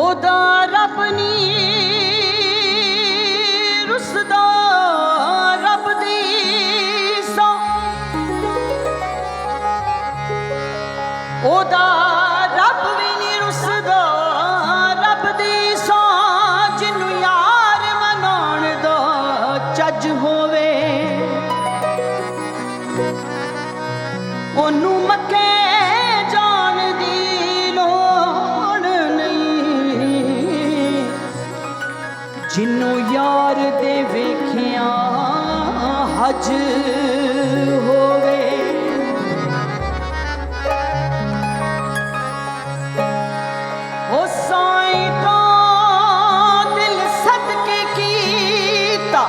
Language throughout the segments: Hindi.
ओदा रब नी रुसदा रब दी सौ ओदा रब भी नी रुसदा रब दी सौ जिन्नू यार मनाउण दा चज होवे ओनू मक्के जान दी लोड़ नहीं जिन्नू यार दे वेखिया हज होवे ओ साईं तो दिल सदके कीता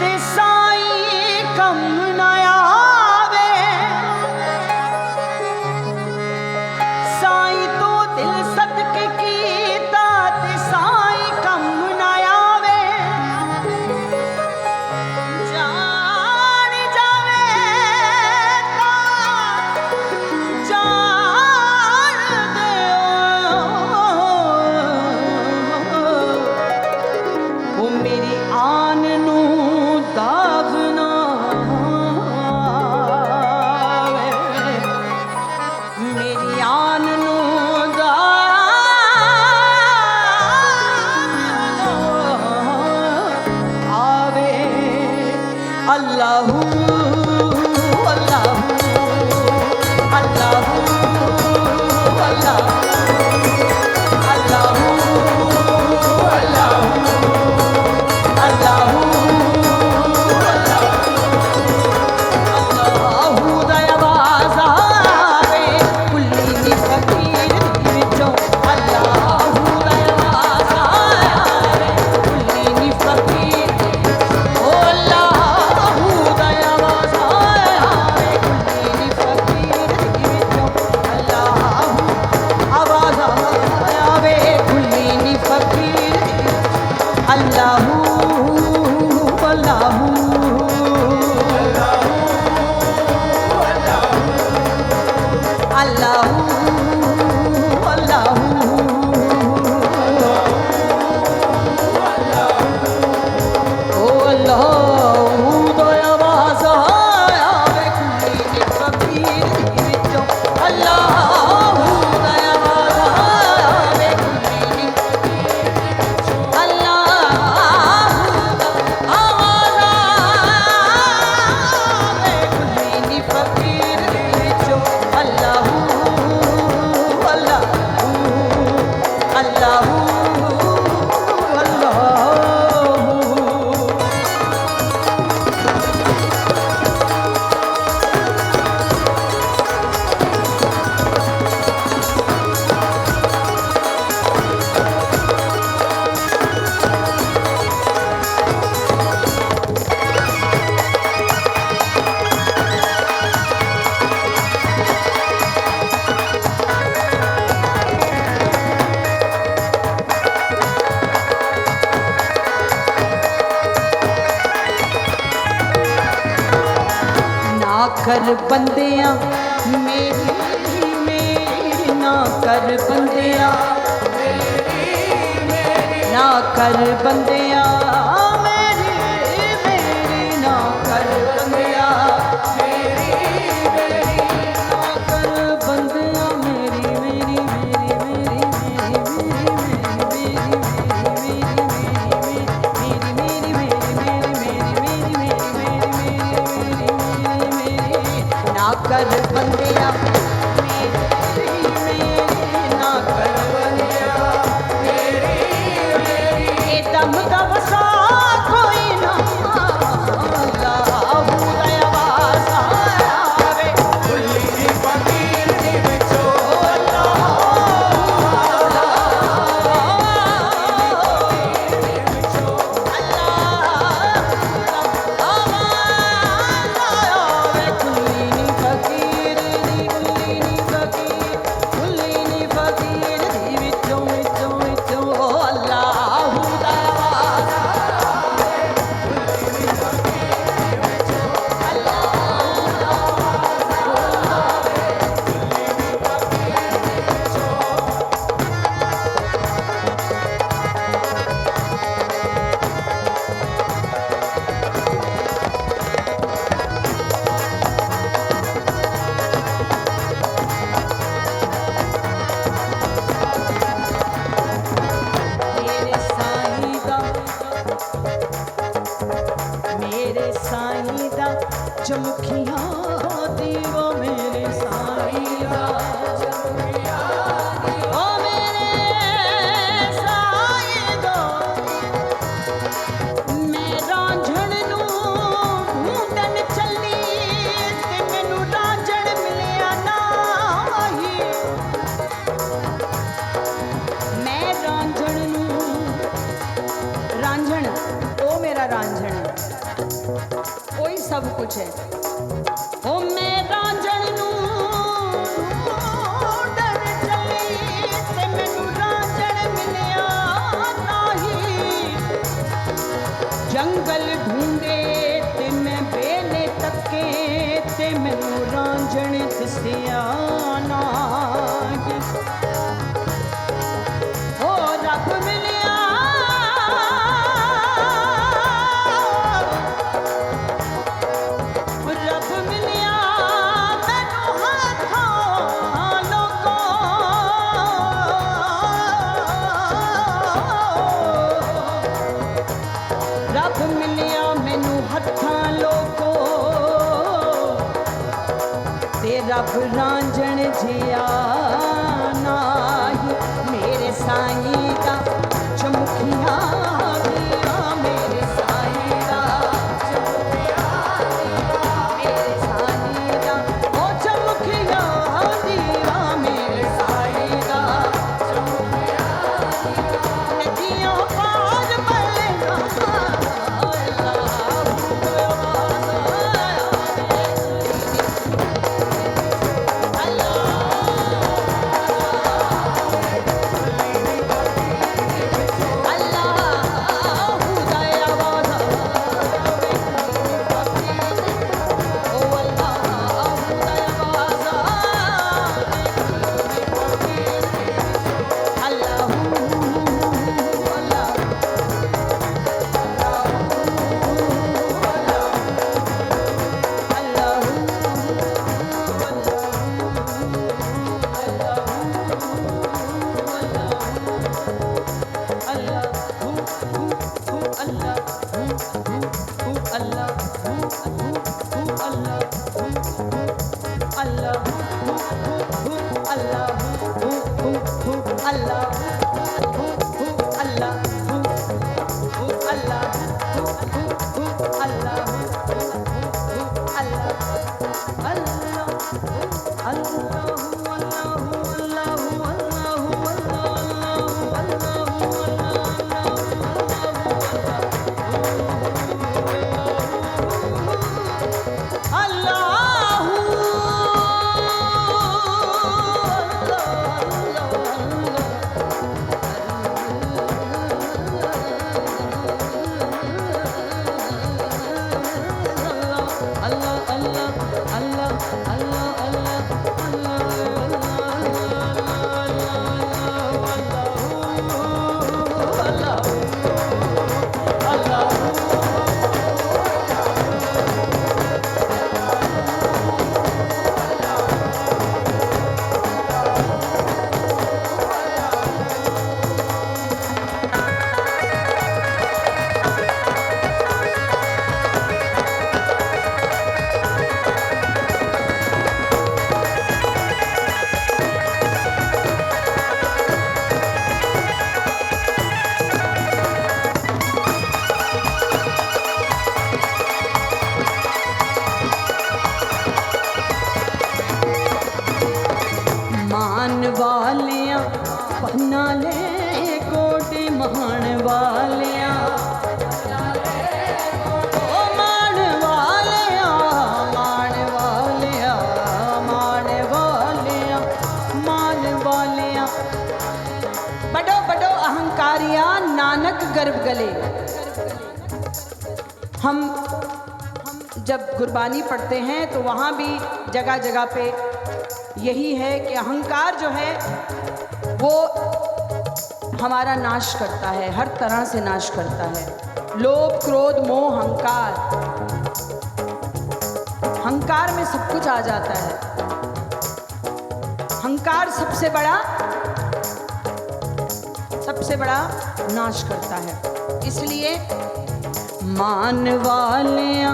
ते साईं कम न आवे साईं तो दिल सदके कीता ते साईं कम न आवे जान जावे जान दियो ओ मेरी आन नू दाग ना आवे मेरी आन नू दाग ना आवे अल्लाहू अल्लाहू अल्लाहू अल्लाहू अल्लाहू अल्लाहू अल्लाहू दया आवाज़ आवे कुल्ली दी फकीर दी विचों अल्लाहू दया आवाज़ आवे कुल्ली दी फकीर ओ अल्लाहू दया आवाज़ आवे कुल्ली दी फकीर दी विचों अल्लाहू आवाज़ आवे कुल्ली दी फकीर दी अल्लाहू अल्लाहू अल्लाहू अल्लाहू ओ अल्लाहू दया आवाज़ आवे कुल्ली दी फकीर दी विचों अल्लाहू दया आवाज़ आवे कुल्ली दी अल्लाहू आवाज़ आवे कुल्ली दी फकीर दी विचों अल्लाहू अल्लाहू अल्लाहू अल्लाहू ना कर बंदियां मेरी मेरी ना कर बंदियां ना कर बंदियां मेरी मेरी ना कर बंदियां ना कर बंदियां मेरी मेरी मेरी मेरी ना कर बंदिया मेरी ना कर बंदिया मेरी दम दा वसा कुछ है। ओ मैं रांझण नूं ढूंढण चली ते मैनू रांझण मिलिया नाही। जंगल ढूंढे ते मैं बेले तके ते मैनू रांझण दिसिया नाही। ओ रब मिलिया रब मिलिया मैनू हत्थां लोकों। रब मिलिया मैनू हत्थां लोकों ते रब रांझण जिया नाही। मेरे साईं दा चमकिया दिया मेरे साईं दा चमकिया दिया मेरे साईं दा ओ चमकिया दिया मेरे साईं दा चमकिया दिया नदियां पार बलना गर्व गले। हम जब गुरबानी पढ़ते हैं तो वहाँ भी जगह जगह पे यही है कि अहंकार जो है वो हमारा नाश करता है, हर तरह से नाश करता है। लोभ क्रोध मोह अहंकार, अहंकार में सब कुछ आ जाता है। अहंकार सबसे बड़ा नाश करता है। इसलिए मान वालियां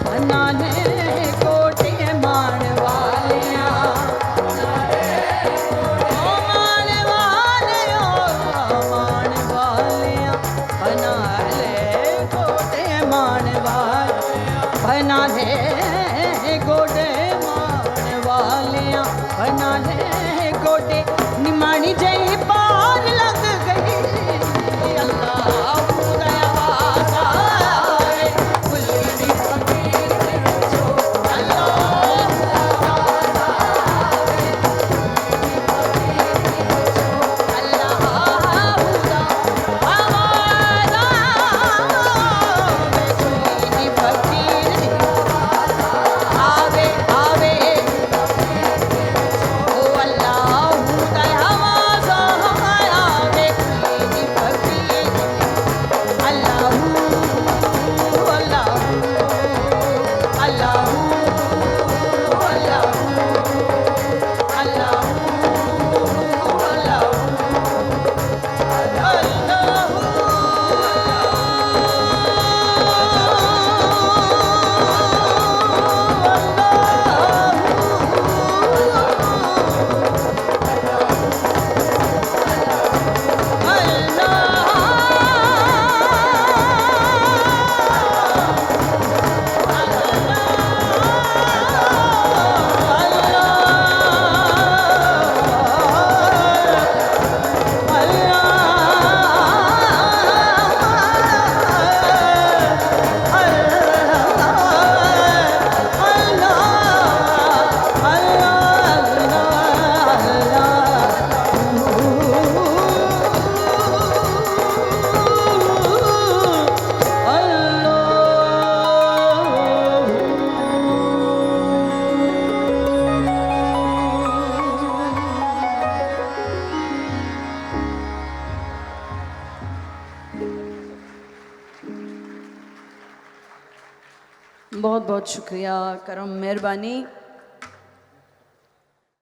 बना ले कोटे, मान वालियां मान वालियां बना ले कोटे, मान वालियां बना ले गोडे, मान वालियां बना ले गोडे। निमाणी जई पार लग गई अल्लाह पूरा आवाज़ आए, बुलंदी फकीर बहुत बहुत शुक्रिया, करम, मेहरबानी।